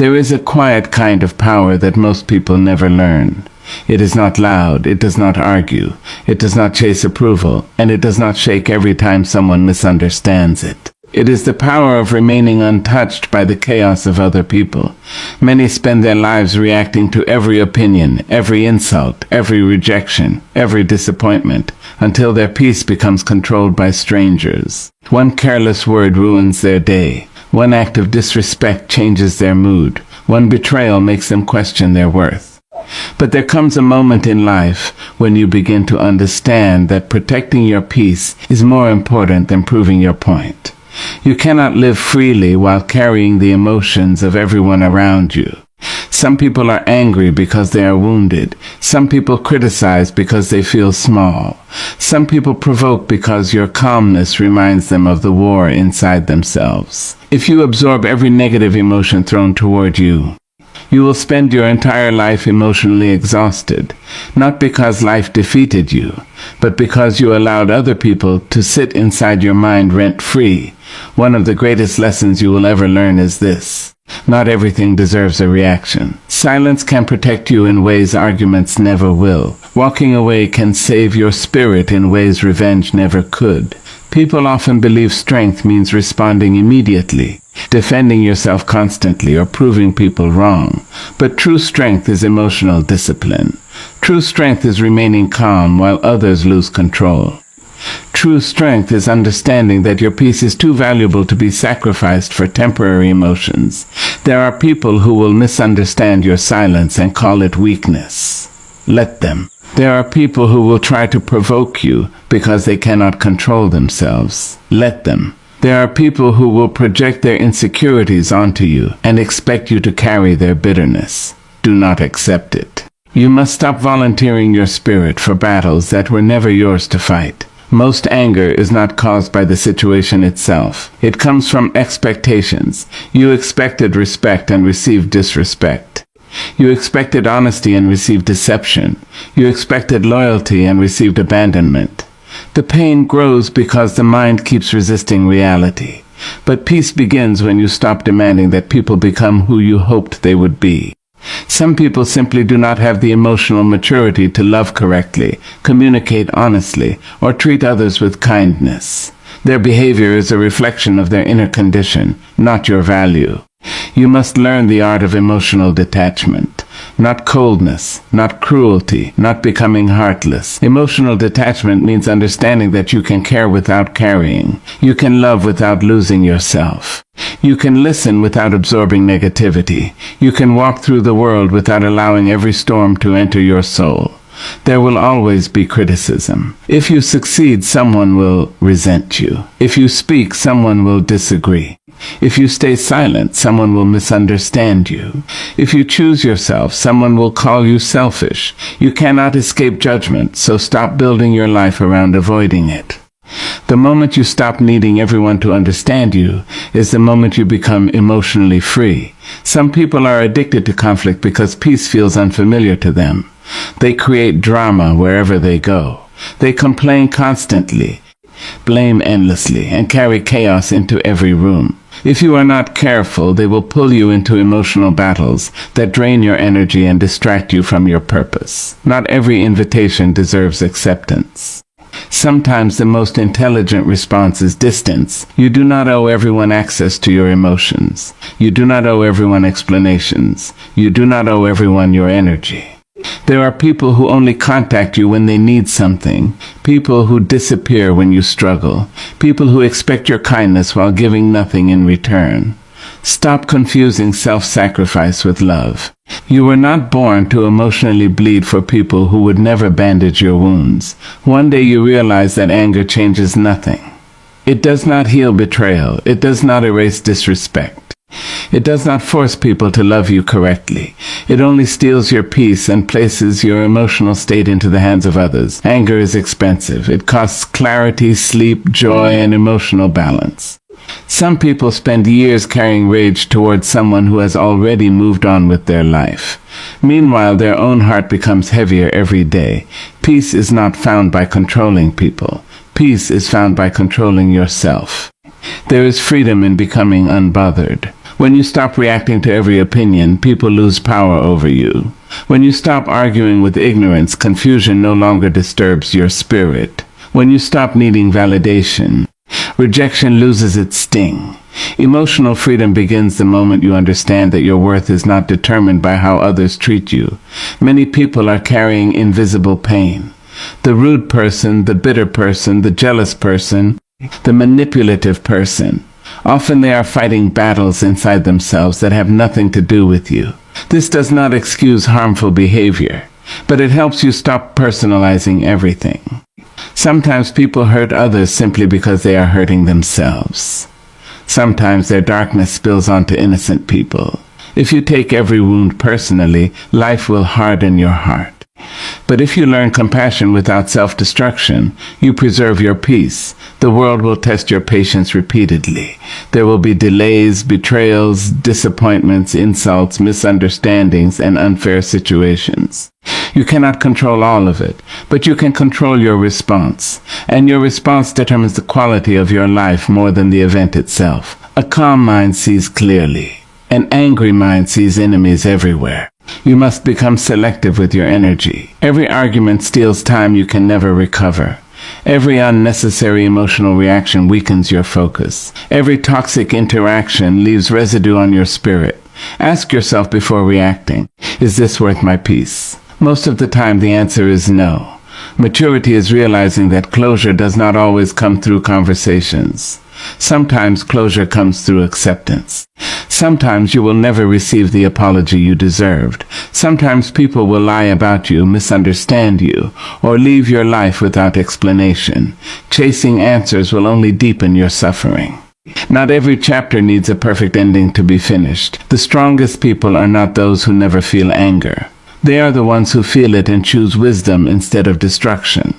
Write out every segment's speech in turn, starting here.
There is a quiet kind of power that most people never learn. It is not loud, it does not argue, it does not chase approval, and it does not shake every time someone misunderstands it. It is the power of remaining untouched by the chaos of other people. Many spend their lives reacting to every opinion, every insult, every rejection, every disappointment, until their peace becomes controlled by strangers. One careless word ruins their day. One act of disrespect changes their mood. One betrayal makes them question their worth. But there comes a moment in life when you begin to understand that protecting your peace is more important than proving your point. You cannot live freely while carrying the emotions of everyone around you. Some people are angry because they are wounded. Some people criticize because they feel small. Some people provoke because your calmness reminds them of the war inside themselves. If you absorb every negative emotion thrown toward you, you will spend your entire life emotionally exhausted, not because life defeated you, but because you allowed other people to sit inside your mind rent-free. One of the greatest lessons you will ever learn is this: not everything deserves a reaction. Silence can protect you in ways arguments never will. Walking away can save your spirit in ways revenge never could. People often believe strength means responding immediately, defending yourself constantly, or proving people wrong. But true strength is emotional discipline. True strength is remaining calm while others lose control. True strength is understanding that your peace is too valuable to be sacrificed for temporary emotions. There are people who will misunderstand your silence and call it weakness. Let them. There are people who will try to provoke you because they cannot control themselves. Let them. There are people who will project their insecurities onto you and expect you to carry their bitterness. Do not accept it. You must stop volunteering your spirit for battles that were never yours to fight. Most anger is not caused by the situation itself. It comes from expectations. You expected respect and received disrespect. You expected honesty and received deception. You expected loyalty and received abandonment. The pain grows because the mind keeps resisting reality. But peace begins when you stop demanding that people become who you hoped they would be. Some people simply do not have the emotional maturity to love correctly, communicate honestly, or treat others with kindness. Their behavior is a reflection of their inner condition, not your value. You must learn the art of emotional detachment. Not coldness, not cruelty, not becoming heartless. Emotional detachment means understanding that you can care without carrying. You can love without losing yourself. You can listen without absorbing negativity. You can walk through the world without allowing every storm to enter your soul. There will always be criticism. If you succeed, someone will resent you. If you speak, someone will disagree. If you stay silent, someone will misunderstand you. If you choose yourself, someone will call you selfish. You cannot escape judgment, so stop building your life around avoiding it. The moment you stop needing everyone to understand you is the moment you become emotionally free. Some people are addicted to conflict because peace feels unfamiliar to them. They create drama wherever they go. They complain constantly, blame endlessly, and carry chaos into every room. If you are not careful, they will pull you into emotional battles that drain your energy and distract you from your purpose. Not every invitation deserves acceptance. Sometimes the most intelligent response is distance. You do not owe everyone access to your emotions. You do not owe everyone explanations. You do not owe everyone your energy. There are people who only contact you when they need something, people who disappear when you struggle, people who expect your kindness while giving nothing in return. Stop confusing self-sacrifice with love. You were not born to emotionally bleed for people who would never bandage your wounds. One day you realize that anger changes nothing. It does not heal betrayal. It does not erase disrespect. It does not force people to love you correctly. It only steals your peace and places your emotional state into the hands of others. Anger is expensive. It costs clarity, sleep, joy, and emotional balance. Some people spend years carrying rage towards someone who has already moved on with their life. Meanwhile, their own heart becomes heavier every day. Peace is not found by controlling people. Peace is found by controlling yourself. There is freedom in becoming unbothered. When you stop reacting to every opinion, people lose power over you. When you stop arguing with ignorance, confusion no longer disturbs your spirit. When you stop needing validation, rejection loses its sting. Emotional freedom begins the moment you understand that your worth is not determined by how others treat you. Many people are carrying invisible pain. The rude person, the bitter person, the jealous person, the manipulative person. Often they are fighting battles inside themselves that have nothing to do with you. This does not excuse harmful behavior, but it helps you stop personalizing everything. Sometimes people hurt others simply because they are hurting themselves. Sometimes their darkness spills onto innocent people. If you take every wound personally, life will harden your heart. But if you learn compassion without self-destruction, you preserve your peace. The world will test your patience repeatedly. There will be delays, betrayals, disappointments, insults, misunderstandings, and unfair situations. You cannot control all of it, but you can control your response. And your response determines the quality of your life more than the event itself. A calm mind sees clearly. An angry mind sees enemies everywhere. You must become selective with your energy. Every argument steals time you can never recover. Every unnecessary emotional reaction weakens your focus. Every toxic interaction leaves residue on your spirit. Ask yourself before reacting, is this worth my peace? Most of the time the answer is no. Maturity is realizing that closure does not always come through conversations. Sometimes closure comes through acceptance. Sometimes you will never receive the apology you deserved. Sometimes people will lie about you, misunderstand you, or leave your life without explanation. Chasing answers will only deepen your suffering. Not every chapter needs a perfect ending to be finished. The strongest people are not those who never feel anger. They are the ones who feel it and choose wisdom instead of destruction.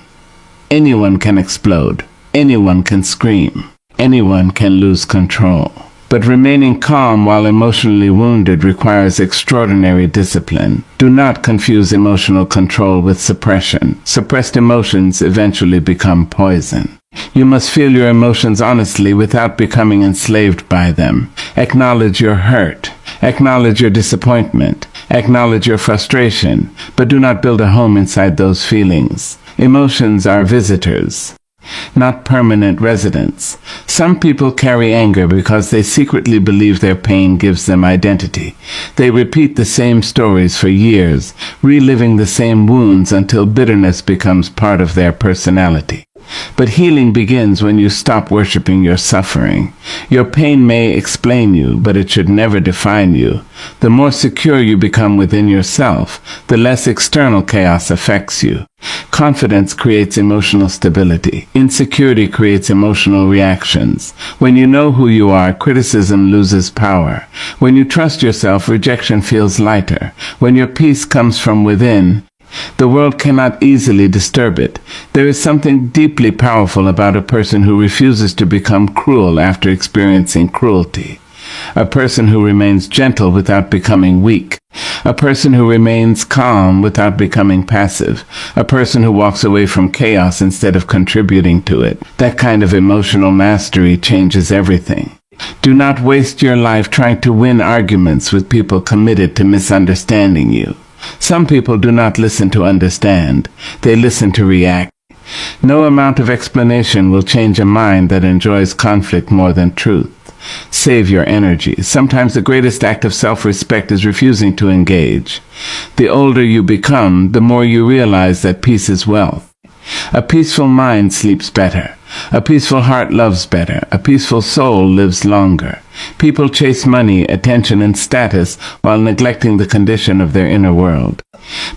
Anyone can explode. Anyone can scream. Anyone can lose control. But remaining calm while emotionally wounded requires extraordinary discipline. Do not confuse emotional control with suppression. Suppressed emotions eventually become poison. You must feel your emotions honestly without becoming enslaved by them. Acknowledge your hurt. Acknowledge your disappointment. Acknowledge your frustration, but do not build a home inside those feelings. Emotions are visitors, not permanent residents. Some people carry anger because they secretly believe their pain gives them identity. They repeat the same stories for years, reliving the same wounds until bitterness becomes part of their personality. But healing begins when you stop worshiping your suffering. Your pain may explain you, but it should never define you. The more secure you become within yourself, the less external chaos affects you. Confidence creates emotional stability. Insecurity creates emotional reactions. When you know who you are, criticism loses power. When you trust yourself, rejection feels lighter. When your peace comes from within, the world cannot easily disturb it. There is something deeply powerful about a person who refuses to become cruel after experiencing cruelty. A person who remains gentle without becoming weak. A person who remains calm without becoming passive. A person who walks away from chaos instead of contributing to it. That kind of emotional mastery changes everything. Do not waste your life trying to win arguments with people committed to misunderstanding you. Some people do not listen to understand. They listen to react. No amount of explanation will change a mind that enjoys conflict more than truth. Save your energy. Sometimes the greatest act of self-respect is refusing to engage. The older you become, the more you realize that peace is wealth. A peaceful mind sleeps better. A peaceful heart loves better. A peaceful soul lives longer. People chase money, attention, and status while neglecting the condition of their inner world.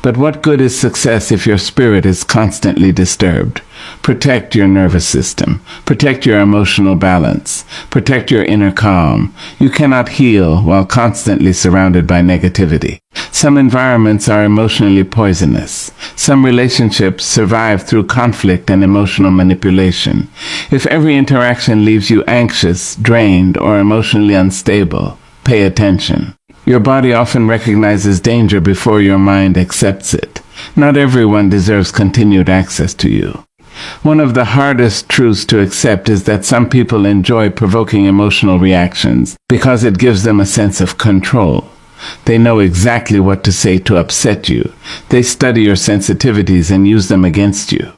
But what good is success if your spirit is constantly disturbed? Protect your nervous system. Protect your emotional balance. Protect your inner calm. You cannot heal while constantly surrounded by negativity. Some environments are emotionally poisonous. Some relationships survive through conflict and emotional manipulation. If every interaction leaves you anxious, drained, or emotionally unstable, pay attention. Your body often recognizes danger before your mind accepts it. Not everyone deserves continued access to you. One of the hardest truths to accept is that some people enjoy provoking emotional reactions because it gives them a sense of control. They know exactly what to say to upset you. They study your sensitivities and use them against you.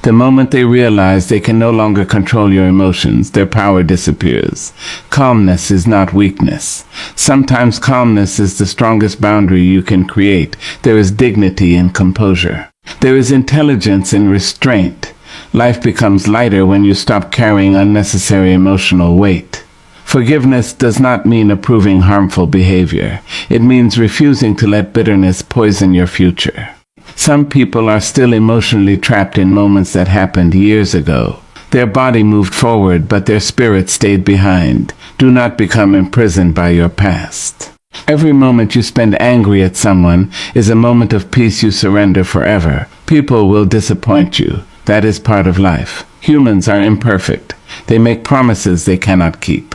The moment they realize they can no longer control your emotions, their power disappears. Calmness is not weakness. Sometimes calmness is the strongest boundary you can create. There is dignity in composure. There is intelligence in restraint. Life becomes lighter when you stop carrying unnecessary emotional weight. Forgiveness does not mean approving harmful behavior. It means refusing to let bitterness poison your future. Some people are still emotionally trapped in moments that happened years ago. Their body moved forward, but their spirit stayed behind. Do not become imprisoned by your past. Every moment you spend angry at someone is a moment of peace you surrender forever. People will disappoint you. That is part of life. Humans are imperfect. They make promises they cannot keep.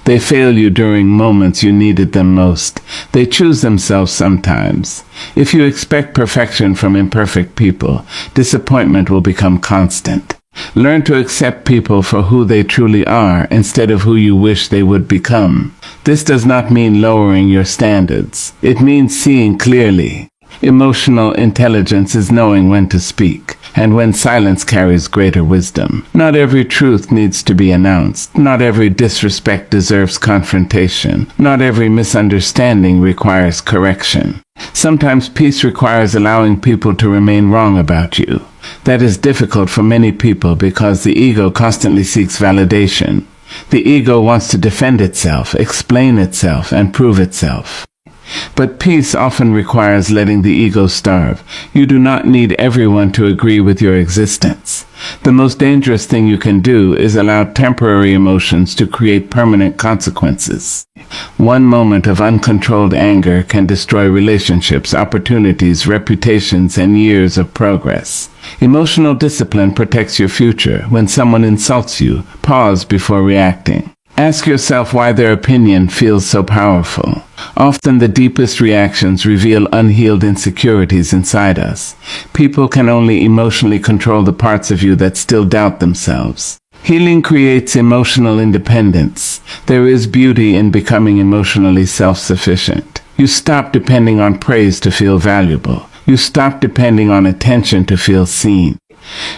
They fail you during moments you needed them most. They choose themselves sometimes. If you expect perfection from imperfect people, disappointment will become constant. Learn to accept people for who they truly are instead of who you wish they would become. This does not mean lowering your standards. It means seeing clearly. Emotional intelligence is knowing when to speak, and when silence carries greater wisdom. Not every truth needs to be announced. Not every disrespect deserves confrontation. Not every misunderstanding requires correction. Sometimes peace requires allowing people to remain wrong about you. That is difficult for many people because the ego constantly seeks validation. The ego wants to defend itself, explain itself, and prove itself. But peace often requires letting the ego starve. You do not need everyone to agree with your existence. The most dangerous thing you can do is allow temporary emotions to create permanent consequences. One moment of uncontrolled anger can destroy relationships, opportunities, reputations, and years of progress. Emotional discipline protects your future. When someone insults you, pause before reacting. Ask yourself why their opinion feels so powerful. Often the deepest reactions reveal unhealed insecurities inside us. People can only emotionally control the parts of you that still doubt themselves. Healing creates emotional independence. There is beauty in becoming emotionally self-sufficient. You stop depending on praise to feel valuable. You stop depending on attention to feel seen.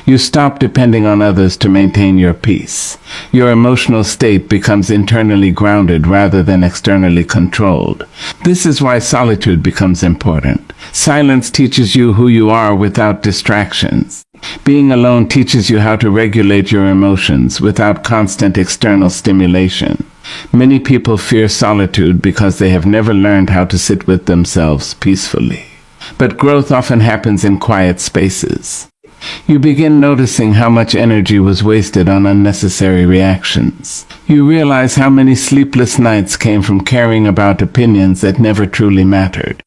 You stop depending on others to maintain your peace. Your emotional state becomes internally grounded rather than externally controlled. This is why solitude becomes important. Silence teaches you who you are without distractions. Being alone teaches you how to regulate your emotions without constant external stimulation. Many people fear solitude because they have never learned how to sit with themselves peacefully. But growth often happens in quiet spaces. You begin noticing how much energy was wasted on unnecessary reactions. You realize how many sleepless nights came from caring about opinions that never truly mattered.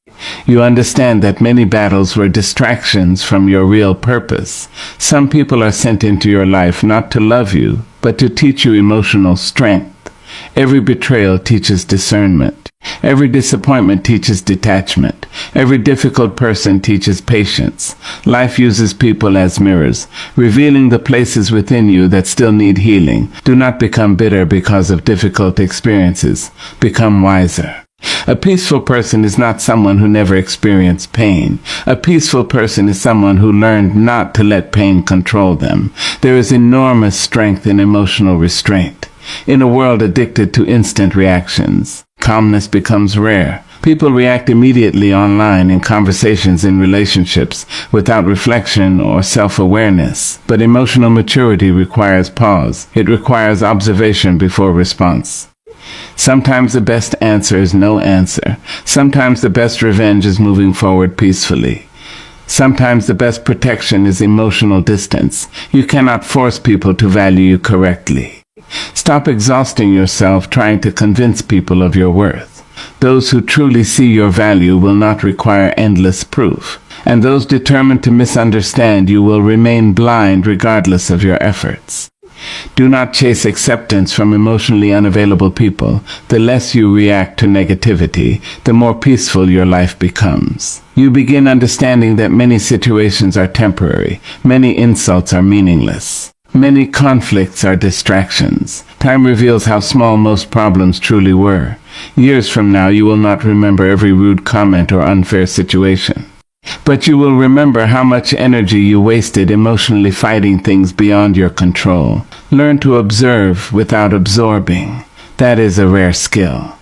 You understand that many battles were distractions from your real purpose. Some people are sent into your life not to love you, but to teach you emotional strength. Every betrayal teaches discernment. Every disappointment teaches detachment. Every difficult person teaches patience. Life uses people as mirrors, revealing the places within you that still need healing. Do not become bitter because of difficult experiences. Become wiser. A peaceful person is not someone who never experienced pain. A peaceful person is someone who learned not to let pain control them. There is enormous strength in emotional restraint. In a world addicted to instant reactions, calmness becomes rare. People react immediately online in conversations in relationships without reflection or self-awareness. But emotional maturity requires pause. It requires observation before response. Sometimes the best answer is no answer. Sometimes the best revenge is moving forward peacefully. Sometimes the best protection is emotional distance. You cannot force people to value you correctly. Stop exhausting yourself trying to convince people of your worth. Those who truly see your value will not require endless proof, and those determined to misunderstand you will remain blind regardless of your efforts. Do not chase acceptance from emotionally unavailable people. The less you react to negativity, the more peaceful your life becomes. You begin understanding that many situations are temporary, many insults are meaningless. Many conflicts are distractions. Time reveals how small most problems truly were. Years from now, you will not remember every rude comment or unfair situation. But you will remember how much energy you wasted emotionally fighting things beyond your control. Learn to observe without absorbing. That is a rare skill.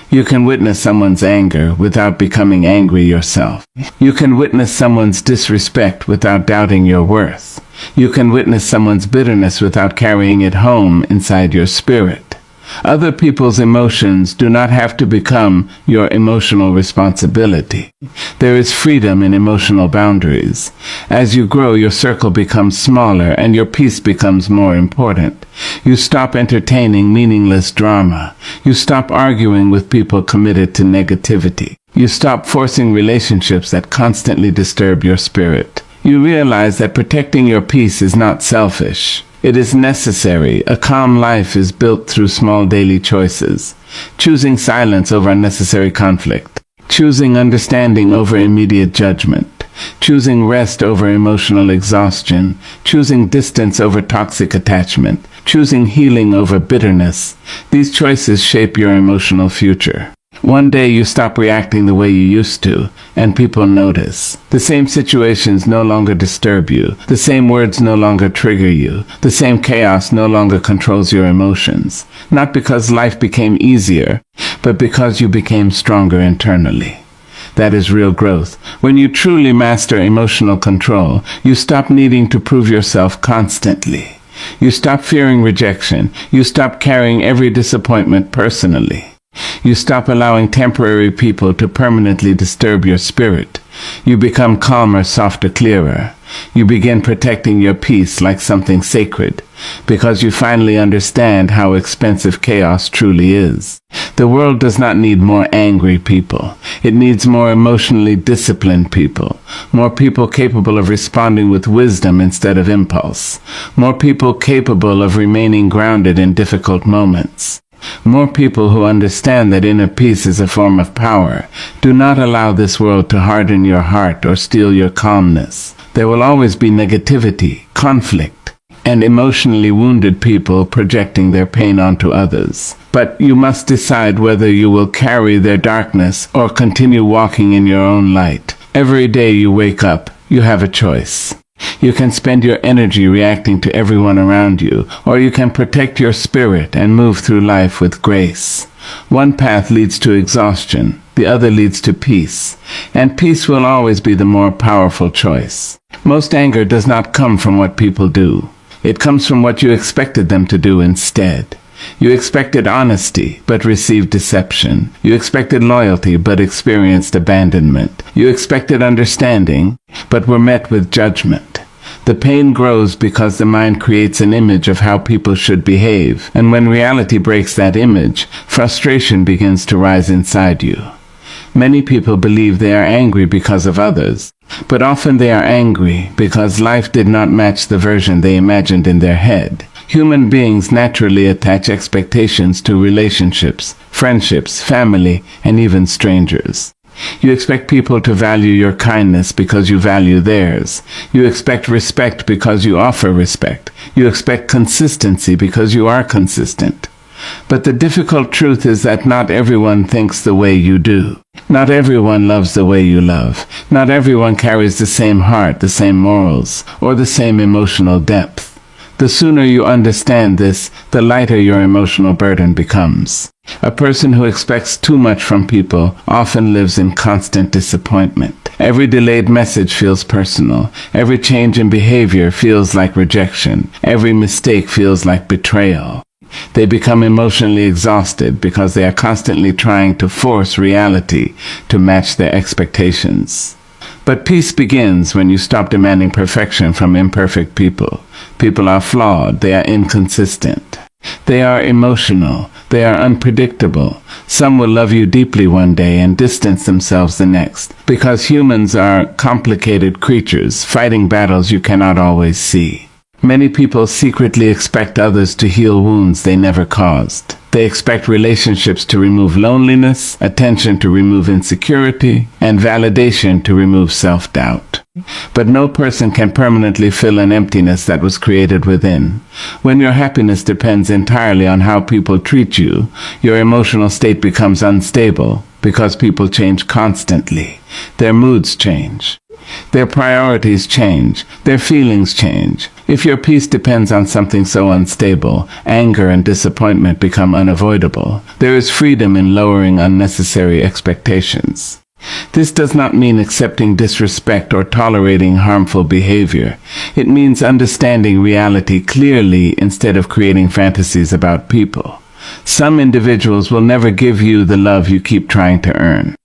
You can witness someone's anger without becoming angry yourself. You can witness someone's disrespect without doubting your worth. You can witness someone's bitterness without carrying it home inside your spirit. Other people's emotions do not have to become your emotional responsibility. There is freedom in emotional boundaries. As you grow, your circle becomes smaller and your peace becomes more important. You stop entertaining meaningless drama. You stop arguing with people committed to negativity. You stop forcing relationships that constantly disturb your spirit. You realize that protecting your peace is not selfish. It is necessary. A calm life is built through small daily choices. Choosing silence over unnecessary conflict. Choosing understanding over immediate judgment. Choosing rest over emotional exhaustion. Choosing distance over toxic attachment. Choosing healing over bitterness. These choices shape your emotional future. One day you stop reacting the way you used to, and people notice. The same situations no longer disturb you. The same words no longer trigger you. The same chaos no longer controls your emotions. Not because life became easier, but because you became stronger internally. That is real growth. When you truly master emotional control, you stop needing to prove yourself constantly. You stop fearing rejection. You stop carrying every disappointment personally. You stop allowing temporary people to permanently disturb your spirit. You become calmer, softer, clearer. You begin protecting your peace like something sacred, because you finally understand how expensive chaos truly is. The world does not need more angry people. It needs more emotionally disciplined people. More people capable of responding with wisdom instead of impulse. More people capable of remaining grounded in difficult moments. More people who understand that inner peace is a form of power. Do not allow this world to harden your heart or steal your calmness. There will always be negativity, conflict, and emotionally wounded people projecting their pain onto others. But you must decide whether you will carry their darkness or continue walking in your own light. Every day you wake up, you have a choice. You can spend your energy reacting to everyone around you, or you can protect your spirit and move through life with grace. One path leads to exhaustion, the other leads to peace, and peace will always be the more powerful choice. Most anger does not come from what people do. It comes from what you expected them to do instead. You expected honesty, but received deception. You expected loyalty, but experienced abandonment. You expected understanding, but were met with judgment. The pain grows because the mind creates an image of how people should behave, and when reality breaks that image, frustration begins to rise inside you. Many people believe they are angry because of others, but often they are angry because life did not match the version they imagined in their head. Human beings naturally attach expectations to relationships, friendships, family, and even strangers. You expect people to value your kindness because you value theirs. You expect respect because you offer respect. You expect consistency because you are consistent. But the difficult truth is that not everyone thinks the way you do. Not everyone loves the way you love. Not everyone carries the same heart, the same morals, or the same emotional depth. The sooner you understand this, the lighter your emotional burden becomes. A person who expects too much from people often lives in constant disappointment. Every delayed message feels personal. Every change in behavior feels like rejection. Every mistake feels like betrayal. They become emotionally exhausted because they are constantly trying to force reality to match their expectations. But peace begins when you stop demanding perfection from imperfect people. People are flawed. They are inconsistent. They are emotional. They are unpredictable. Some will love you deeply one day and distance themselves the next, because humans are complicated creatures fighting battles you cannot always see. Many people secretly expect others to heal wounds they never caused. They expect relationships to remove loneliness, attention to remove insecurity, and validation to remove self-doubt. But no person can permanently fill an emptiness that was created within. When your happiness depends entirely on how people treat you, your emotional state becomes unstable because people change constantly. Their moods change. Their priorities change. Their feelings change. If your peace depends on something so unstable, anger and disappointment become unavoidable. There is freedom in lowering unnecessary expectations. This does not mean accepting disrespect or tolerating harmful behavior. It means understanding reality clearly instead of creating fantasies about people. Some individuals will never give you the love you keep trying to earn.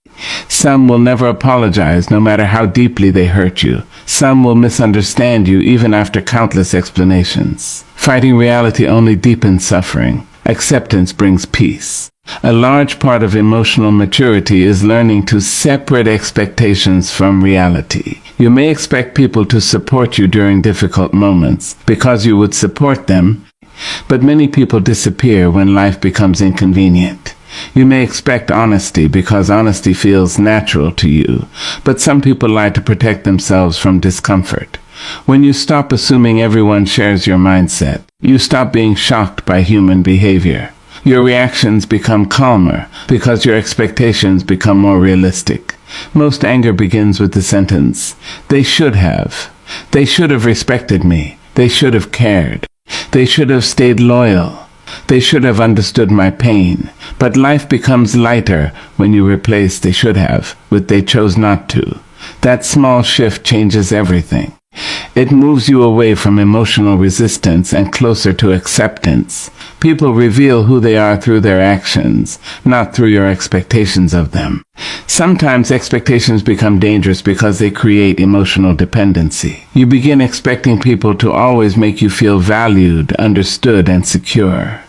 Some will never apologize no matter how deeply they hurt you. Some will misunderstand you even after countless explanations. Fighting reality only deepens suffering. Acceptance brings peace. A large part of emotional maturity is learning to separate expectations from reality. You may expect people to support you during difficult moments because you would support them, but many people disappear when life becomes inconvenient. You may expect honesty because honesty feels natural to you, but some people lie to protect themselves from discomfort. When you stop assuming everyone shares your mindset, you stop being shocked by human behavior. Your reactions become calmer because your expectations become more realistic. Most anger begins with the sentence, "They should have. They should have respected me. They should have cared. They should have stayed loyal. They should have understood my pain." But life becomes lighter when you replace "they should have" with "they chose not to." That small shift changes everything. It moves you away from emotional resistance and closer to acceptance. People reveal who they are through their actions, not through your expectations of them. Sometimes expectations become dangerous because they create emotional dependency. You begin expecting people to always make you feel valued, understood, and secure.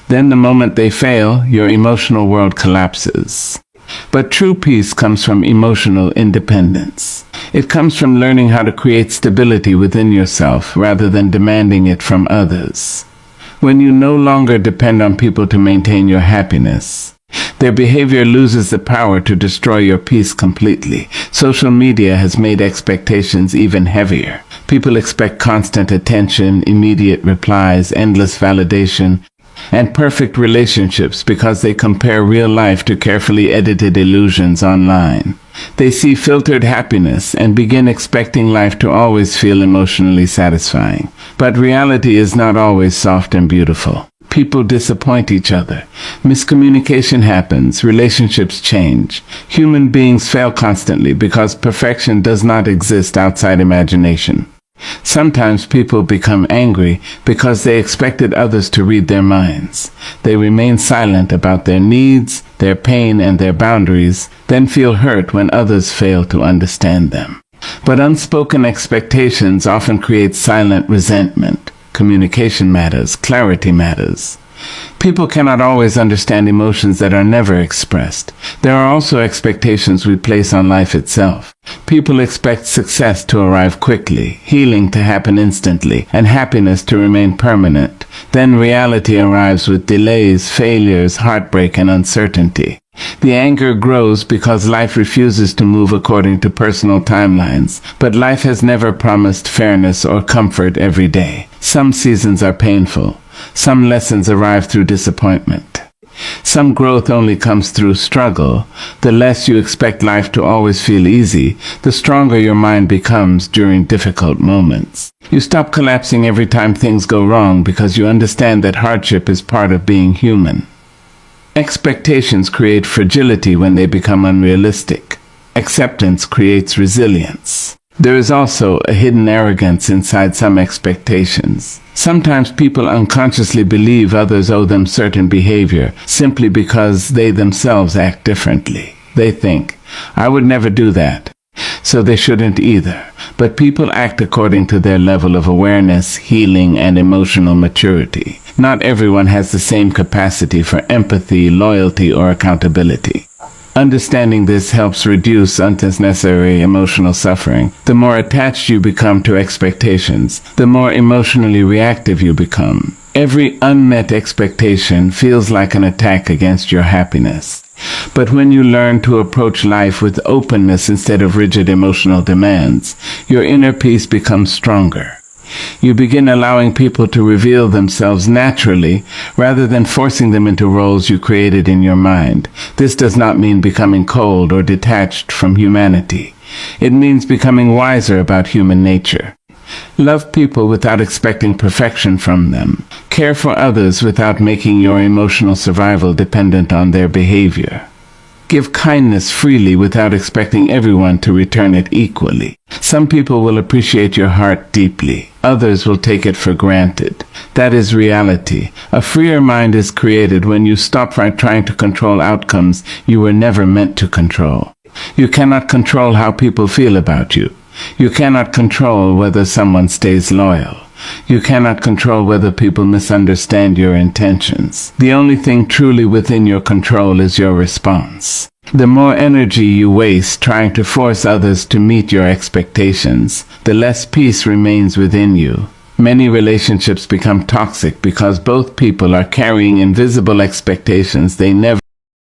Then the moment they fail, your emotional world collapses. But true peace comes from emotional independence. It comes from learning how to create stability within yourself rather than demanding it from others. When you no longer depend on people to maintain your happiness, their behavior loses the power to destroy your peace completely. Social media has made expectations even heavier. People expect constant attention, immediate replies, endless validation, and perfect relationships because they compare real life to carefully edited illusions online. They see filtered happiness and begin expecting life to always feel emotionally satisfying. But reality is not always soft and beautiful. People disappoint each other. Miscommunication happens. Relationships change. Human beings fail constantly because perfection does not exist outside imagination. Sometimes people become angry because they expected others to read their minds. They remain silent about their needs, their pain, and their boundaries, then feel hurt when others fail to understand them. But unspoken expectations often create silent resentment. Communication matters. Clarity matters. People cannot always understand emotions that are never expressed. There are also expectations we place on life itself. People expect success to arrive quickly, healing to happen instantly, and happiness to remain permanent. Then reality arrives with delays, failures, heartbreak, and uncertainty. The anger grows because life refuses to move according to personal timelines, but life has never promised fairness or comfort every day. Some seasons are painful. Some lessons arrive through disappointment. Some growth only comes through struggle. The less you expect life to always feel easy, the stronger your mind becomes during difficult moments. You stop collapsing every time things go wrong because you understand that hardship is part of being human. Expectations create fragility when they become unrealistic. Acceptance creates resilience. There is also a hidden arrogance inside some expectations. Sometimes people unconsciously believe others owe them certain behavior simply because they themselves act differently. They think, "I would never do that, so they shouldn't either." But people act according to their level of awareness, healing, and emotional maturity. Not everyone has the same capacity for empathy, loyalty, or accountability. Understanding this helps reduce unnecessary emotional suffering. The more attached you become to expectations, the more emotionally reactive you become. Every unmet expectation feels like an attack against your happiness. But when you learn to approach life with openness instead of rigid emotional demands, your inner peace becomes stronger. You begin allowing people to reveal themselves naturally rather than forcing them into roles you created in your mind. This does not mean becoming cold or detached from humanity. It means becoming wiser about human nature. Love people without expecting perfection from them. Care for others without making your emotional survival dependent on their behavior. Give kindness freely without expecting everyone to return it equally. Some people will appreciate your heart deeply. Others will take it for granted. That is reality. A freer mind is created when you stop trying to control outcomes you were never meant to control. You cannot control how people feel about you. You cannot control whether someone stays loyal. You cannot control whether people misunderstand your intentions. The only thing truly within your control is your response. The more energy you waste trying to force others to meet your expectations, the less peace remains within you. Many relationships become toxic because both people are carrying invisible expectations they never